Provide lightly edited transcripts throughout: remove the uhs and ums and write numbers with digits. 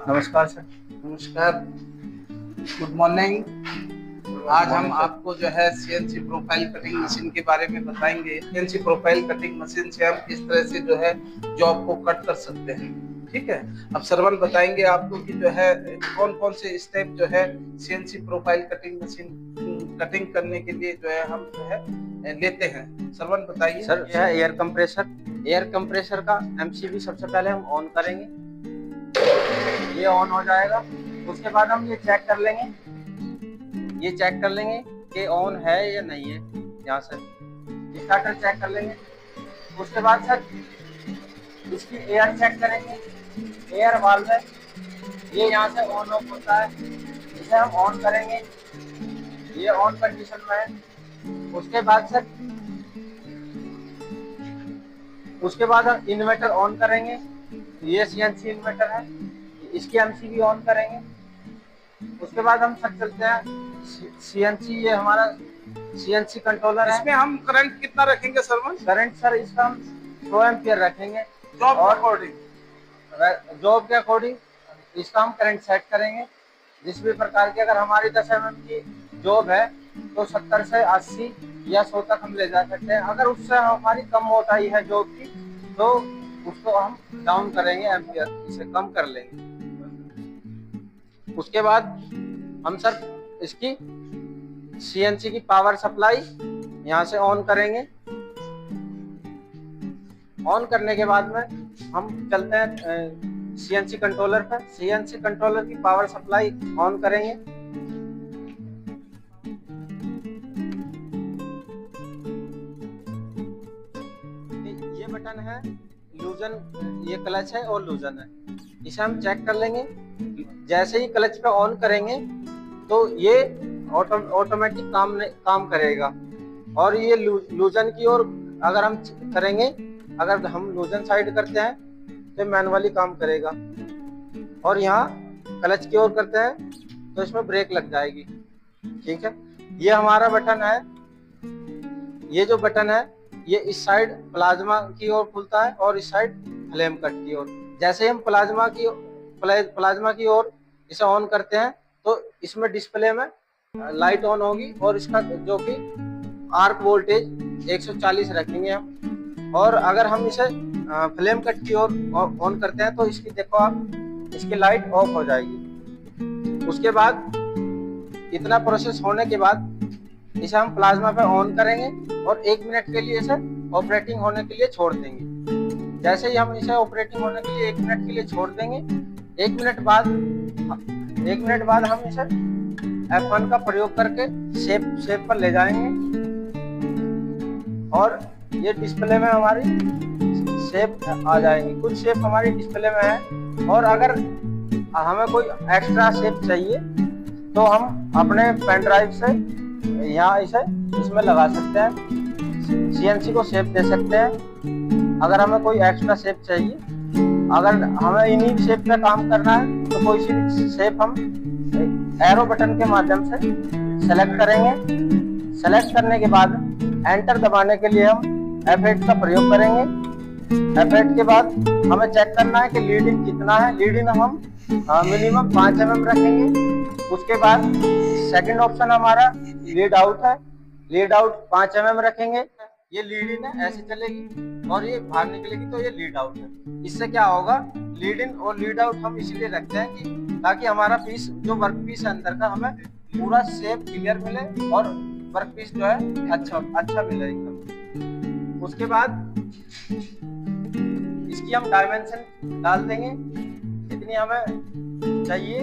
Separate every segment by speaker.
Speaker 1: नमस्कार सर।
Speaker 2: नमस्कार, good morning. आज हम आपको जो है सीएनसी प्रोफाइल कटिंग मशीन के बारे में बताएंगे। सीएनसी प्रोफाइल कटिंग मशीन से हम किस तरह से जो है जॉब को कट कर सकते हैं। ठीक है, अब श्रवण बताएंगे आपको कि जो है कौन कौन से स्टेप जो है CNC profile cutting machine cutting करने के लिए जो है हम जो है लेते हैं। श्रवण बताइए
Speaker 1: सर, यह है एयर कंप्रेसर। एयर कंप्रेसर का एमसीबी सबसे पहले हम ऑन करेंगे। ये ऑन हो जाएगा। उसके बाद हम ये चेक कर लेंगे कि ऑन है या नहीं है। यहाँ से स्टार्टर चेक कर लेंगे। उसके बाद सर इसकी एयर चेक करेंगे। एयर वाल्व है, ये यहाँ से ऑन ऑफ होता है, इसे हम ऑन करेंगे। ये ऑन कंडीशन में है। उसके बाद हम इन्वर्टर ऑन करेंगे। ये सीएनसी इन्वर्टर है, इसकी एमसीबी ऑन करेंगे। उसके बाद हम सर चलते हैं सीएनसी, ये हमारा सीएनसी कंट्रोलर है।
Speaker 2: इसमें हम करंट कितना रखेंगे श्रवण?
Speaker 1: करंट सर इसका हम 100 एम्पियर रखेंगे। जॉब के अकॉर्डिंग इसका हम करंट सेट करेंगे। जिस भी प्रकार की अगर हमारी 10 mm की जॉब है तो 70 से 80 या 100 तक हम ले जा सकते हैं। अगर उससे हमारी कम मोटाई है जॉब की तो उसको हम डाउन करेंगे, एम्पियर इसे कम कर लेंगे। उसके बाद हम सर इसकी सीएनसी की पावर सप्लाई यहाँ से ऑन करेंगे। ऑन करने के बाद में हम चलते हैं सीएनसी कंट्रोलर पर। सीएनसी कंट्रोलर की पावर सप्लाई ऑन करेंगे। ये बटन है लूजन, ये क्लच है और लूजन है, इसे हम चेक कर लेंगे। जैसे ही क्लच पे ऑन करेंगे तो ये ऑटोमेटिक काम करेगा। और ये लूजन की ओर अगर हम करेंगे, अगर हम लूजन साइड करते हैं तो मैनुअली काम करेगा। और यहाँ क्लच की ओर करते हैं तो इसमें ब्रेक लग जाएगी। ठीक है, ये हमारा बटन है। ये जो बटन है ये इस साइड प्लाज्मा की ओर खुलता है और इस साइड फ्लेम कट की ओर। जैसे हम प्लाज्मा की ओर इसे ऑन करते हैं तो इसमें डिस्प्ले में लाइट ऑन होगी और इसका जो कि आर्क वोल्टेज 140 रखेंगे हम। और अगर हम इसे फ्लेम कट की ओर ऑन करते हैं तो इसकी देखो आप, इसकी लाइट ऑफ हो जाएगी। उसके बाद इतना प्रोसेस होने के बाद इसे हम प्लाज्मा पे ऑन करेंगे और 1 मिनट के लिए इसे ऑपरेटिंग होने के लिए छोड़ देंगे। जैसे ही हम इसे ऑपरेटिंग होने के लिए 1 मिनट के लिए छोड़ देंगे, 1 मिनट बाद हम इसे F1 का प्रयोग करके शेप पर ले जाएंगे और ये डिस्प्ले में हमारी शेप आ जाएंगी। कुछ शेप हमारी डिस्प्ले में है और अगर हमें कोई एक्स्ट्रा शेप चाहिए तो हम अपने पेन ड्राइव से यहाँ इसमें लगा सकते हैं, सीएनसी को शेप दे सकते हैं। अगर हमें कोई एक्स्ट्रा शेप चाहिए, अगर हमें इन्हीं शेप पे काम करना है तो कोई सी भी शेप हम एरो बटन के माध्यम से सेलेक्ट करेंगे। सेलेक्ट करने के बाद एंटर दबाने के लिए हम F8 का प्रयोग करेंगे। F8 के बाद हमें चेक करना है कि लीडिंग कितना है। लीडिंग हम मिनिमम 5 mm रखेंगे। उसके बाद सेकंड ऑप्शन हमारा लीड आउट है। लीड आउट 5 mm रखेंगे। ये लीड इन है, ऐसे चलेगी और ये बाहर निकलेगी तो ये लीड आउट है। इससे क्या होगा, लीड इन और लीड आउट हम इसीलिए रखते हैं कि ताकि हमारा पीस, जो वर्क पीस है अंदर का, हमें पूरा शेप क्लियर मिले और वर्क पीस जो है अच्छा मिले एकदम। उसके बाद इसकी हम डायमेंशन डाल देंगे जितनी हमें चाहिए,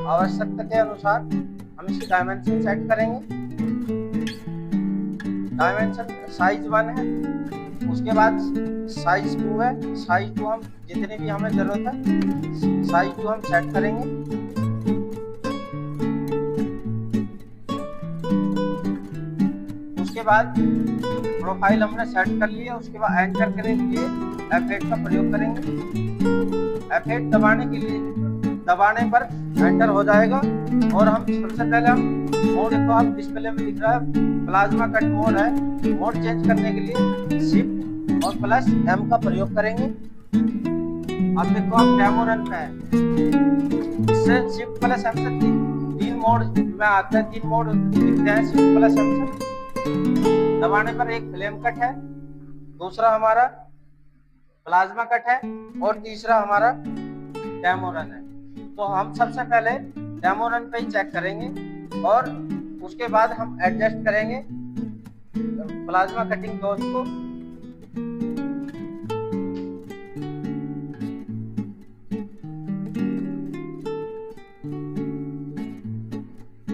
Speaker 1: आवश्यकता के अनुसार हम इसकी डायमेंशन सेट करेंगे। डायमेंशन साइज 1 है। उसके बाद साइज 2 है। साइज 2 हम जितनी भी हमें जरूरत है साइज 2 हम सेट करेंगे। उसके बाद प्रोफाइल हमने सेट कर लिया। उसके बाद एंटर करने के लिए F8 का प्रयोग करेंगे। F8 दबाने पर एंटर हो जाएगा और हम सबसे पहले हम मोड, देखो आप डिस्प्ले में दिख रहा है प्लाज्मा कट मोड है। मोड चेंज करने के लिए शिफ्ट और प्लस M का प्रयोग करेंगे। अब देखो आप डेमो रन पे है, इससे शिफ्ट प्लस M से तीन मोड में आता है, 3 मोड दिखते हैं शिफ्ट प्लस M से। दबाने पर एक फ्लेम कट है, दूसरा हमारा प्लाज्मा कट है और तीसरा हमारा डेमो रन है। तो हम सबसे पहले डेमो रन पे ही चेक करेंगे और उसके बाद हम एडजस्ट करेंगे प्लाज्मा कटिंग डोज को।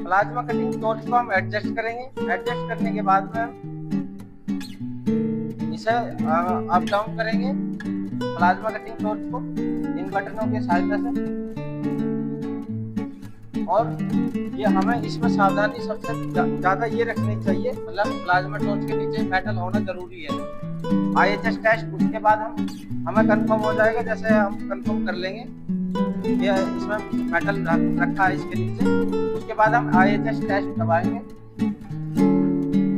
Speaker 1: प्लाज्मा कटिंग डोज को हम एडजस्ट करेंगे। एडजस्ट करने के बाद में इसे अप डाउन करेंगे प्लाज्मा कटिंग डोज को इन बटनों की सहायता से। और ये हमें इसमें सावधानी सबसे ज्यादा ये रखनी चाहिए, मतलब प्लाज्मा टॉर्च के नीचे मेटल होना जरूरी है। IHS टेस्ट उसके बाद हमें कंफर्म हो जाएगा, जैसे हम कंफर्म कर लेंगे ये इसमें मेटल रखा है इसके नीचे, उसके बाद हम IHS टेस्ट दबाएंगे।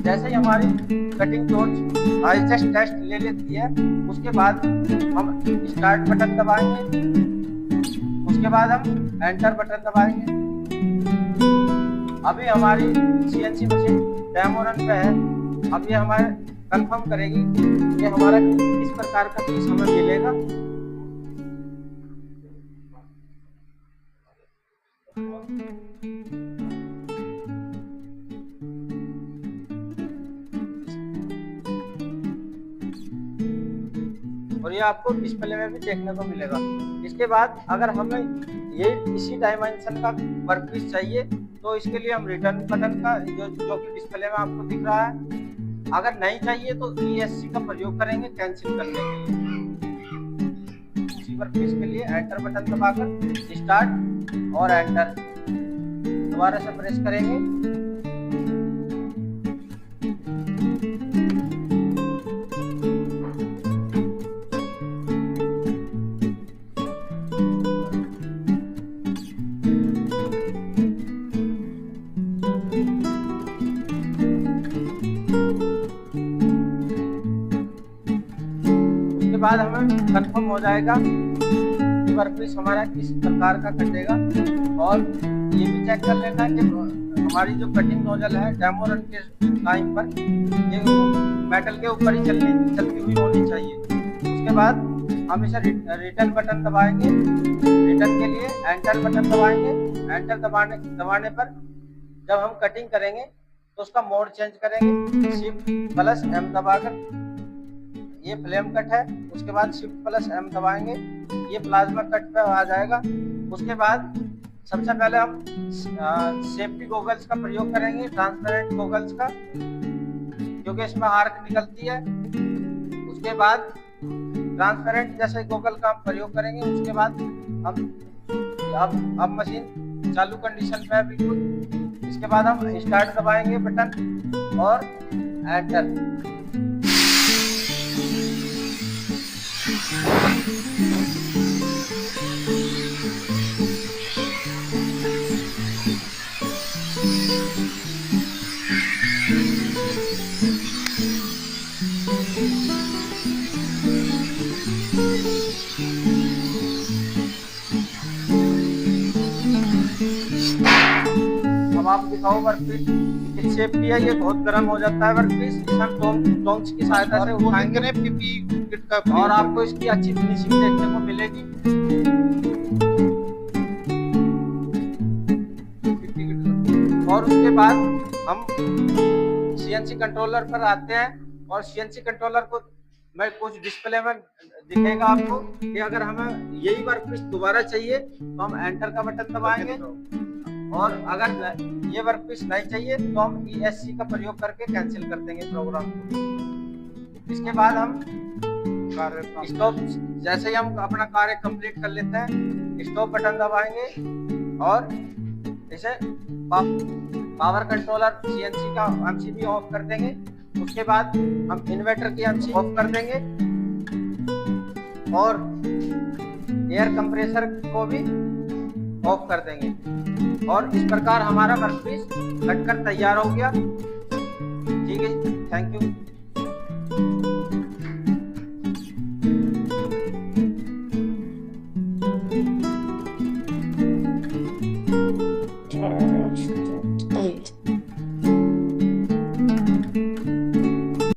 Speaker 1: जैसे ही हमारी कटिंग टॉर्च IHS टेस्ट ले लेती है, उसके बाद हम स्टार्ट बटन दबाएंगे, उसके बाद हम एंटर बटन दबाएंगे। अभी हमारी CNC मशीन डेमो रन पे है। अब ये हमारे कंफर्म करेगी कि हमारा इस प्रकार का पीस हमें मिलेगा। और ये आपको डिस्प्ले में भी देखने को मिलेगा। इसके बाद अगर हमें ये इसी डायमेंशन का वर्कपीस चाहिए तो इसके लिए हम रिटर्न बटन का जो कि डिस्प्ले में आपको दिख रहा है, अगर नहीं चाहिए तो ESC का प्रयोग करेंगे कैंसिल करने के लिए। उसी वर्कपीस के लिए एंटर बटन दबाकर स्टार्ट और एंटर दोबारा से प्रेस करेंगे। बाद हमें कंफर्म हो जाएगा कि वर्कपीस हमारा किस प्रकार का कटेगा। और ये भी चेक कर लेना कि हमारी जो कटिंग नोजल है डेमो रन के टाइम पर ये मेटल के ऊपर ही चलती हुई होनी चाहिए। उसके बाद हम इसे रिटर्न बटन दबाएंगे। रिटर्न के लिए एंटर बटन दबाएंगे। एंटर दबाने पर जब हम कटिंग करेंगे तो उसका मोड चेंज करेंगे, शिफ्ट प्लस M दबाकर। ये फ्लेम कट है, उसके बाद शिफ्ट प्लस M दबाएंगे, ये प्लाज्मा कट पे आ जाएगा। उसके बाद सबसे पहले हम सेफ्टी गॉगल्स का प्रयोग करेंगे, ट्रांसपेरेंट गॉगल्स का, क्योंकि इसमें आर्क निकलती है। उसके बाद ट्रांसपेरेंट जैसे गॉगल का हम प्रयोग करेंगे। उसके बाद अब मशीन चालू कंडीशन पे है बिल्कुल। इसके बाद हम स्टार्ट दबाएंगे बटन और एंटर। अब आप दिखाओ वर्कपीस की सेफ्टी है, ये बहुत गर्म हो जाता है वर्कपीस। इसे हम टोंग्स की सहायता से उठाएंगे किट का और आपको इसकी अच्छी फिनिशिंग देखने को मिलेगी। और उसके बाद हम CNC कंट्रोलर पर आते हैं और CNC कंट्रोलर को मैं कुछ डिस्प्ले में दिखेगा आपको कि अगर हमें यही वर्कपीस दोबारा चाहिए तो हम एंटर का बटन दबाएंगे। और अगर ये वर्कपीस नहीं चाहिए तो हम ESC का प्रयोग करके कैंसिल कर देंगे प्रोग्राम को। इसके बाद हम स्टॉप, जैसे ही हम अपना कार्य कंप्लीट कर लेते हैं, स्टॉप बटन दबाएंगे और इसे पावर कंट्रोलर CNC का MCB ऑफ कर देंगे। उसके बाद हम इन्वर्टर की MCB ऑफ कर देंगे और एयर कंप्रेसर को भी ऑफ कर देंगे। और इस प्रकार हमारा वर्कपीस कटकर तैयार हो गया। ठीक है, थैंक यू।